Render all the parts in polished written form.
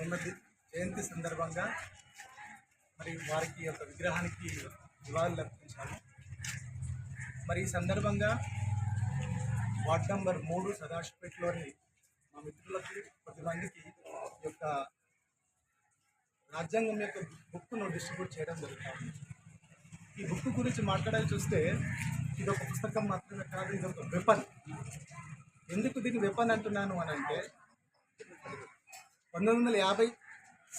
ఉన్నది జయంతి సందర్భంగా మరి వారికి ఒక విగ్రహానికి నివాళులు అర్పించాము. మరి ఈ సందర్భంగా వార్డ్ నంబర్ 3 సదాశివపేటలోని మా మిత్రులకి కొద్దిమందికి ఈ యొక్క రాజ్యాంగం యొక్క బుక్ను డిస్ట్రిబ్యూట్ చేయడం జరుగుతుంది. ఈ బుక్ గురించి మాట్లాడాల్సి వస్తే ఇది ఒక పుస్తకం మాత్రమే కాదు, ఇది ఒక వెపన్. ఎందుకు దీన్ని వెపన్ అంటున్నాను అని అంటే 1950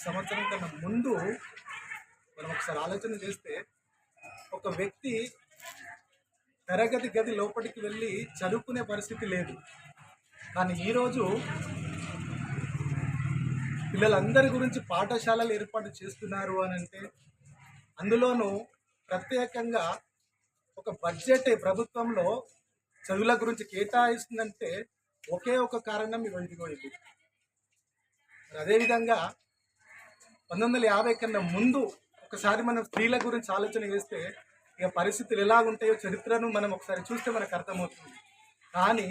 సంవత్సరం కన్నా ముందు మనం ఒకసారి ఆలోచన చేస్తే ఒక వ్యక్తి తరగతి గది లోపలికి వెళ్ళి చదువుకునే పరిస్థితి లేదు. కానీ ఈరోజు పిల్లలందరి గురించి పాఠశాలలు ఏర్పాటు చేస్తున్నారు అని అంటే అందులోనూ ప్రత్యేకంగా ఒక బడ్జెట్ ప్రభుత్వంలో చదువుల గురించి కేటాయిస్తుందంటే ఒకే ఒక కారణం ఇదిగో ఇది. అదేవిధంగా 1950 కన్నా ముందు ఒకసారి మనం స్త్రీల గురించి ఆలోచన చేస్తే ఇక పరిస్థితులు ఎలాగుంటాయో చరిత్రను మనం ఒకసారి చూస్తే మనకు అర్థమవుతుంది. కానీ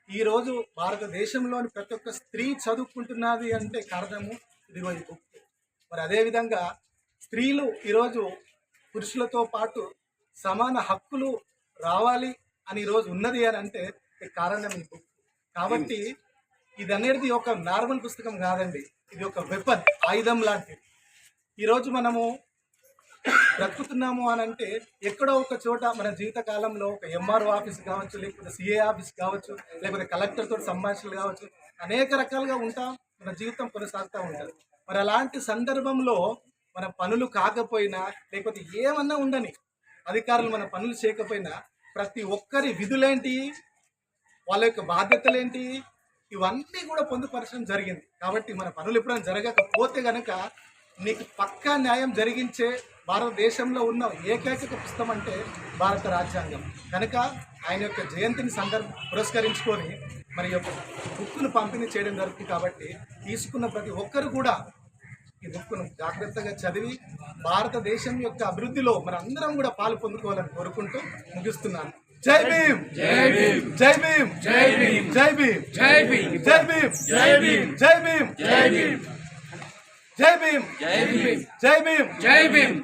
ఈరోజు భారతదేశంలోని ప్రతి ఒక్క స్త్రీ చదువుకుంటున్నది అంటే కారణము ఇదిగో ఈ బుక్. మరి అదేవిధంగా స్త్రీలు ఈరోజు పురుషులతో పాటు సమాన హక్కులు రావాలి అని ఈరోజు ఉన్నది అని అంటే కారణం ఈ బుక్. కాబట్టి ఇది అనేది ఒక నార్మల్ పుస్తకం కాదండి, ఇది ఒక వెపన్, ఆయుధం లాంటిది. ఈరోజు మనము బ్రతుకుతున్నాము అని అంటే ఎక్కడో ఒక చోట మన జీవిత కాలంలో ఒక ఎంఆర్ఓ ఆఫీస్ కావచ్చు, లేకపోతే సిఏ ఆఫీస్ కావచ్చు, లేకపోతే కలెక్టర్తో సంభాషణలు కావచ్చు, అనేక రకాలుగా ఉంటాం, మన జీవితం కొనసాగుతూ ఉంటుంది. మరి అలాంటి సందర్భంలో మన పనులు కాకపోయినా లేకపోతే ఏమన్నా ఉండని అధికారులు మన పనులు చేయకపోయినా ప్రతి ఒక్కరి విధులేంటి, వాళ్ళ యొక్క బాధ్యతలేంటి, ఇవన్నీ కూడా పొందుపరచడం జరిగింది. కాబట్టి మన పనులు ఎప్పుడైనా జరగకపోతే కనుక నీకు పక్కా న్యాయం జరిగించే భారతదేశంలో ఉన్న ఏకైక పుస్తకం అంటే భారత రాజ్యాంగం. కనుక ఆయన యొక్క జయంతిని పురస్కరించుకొని మరి యొక్క బుక్ను పంపిణీ చేయడం జరుగుతుంది. కాబట్టి తీసుకున్న ప్రతి ఒక్కరు కూడా ఈ బుక్ను జాగ్రత్తగా చదివి భారతదేశం యొక్క అభివృద్ధిలో మరి అందరం కూడా పాలు పొందుకోవాలని కోరుకుంటూ ముగిస్తున్నాను. జై భీమ్, జై భీమ్, జై భీమ్, జై భీమ్, జై భీమ్, జై భీమ్, జై భీమ్, జై భీమ్, జై భీమ్, జై భీమ్, జై భీమ్, జై భీమ్, జై భీమ్, జై భీమ్.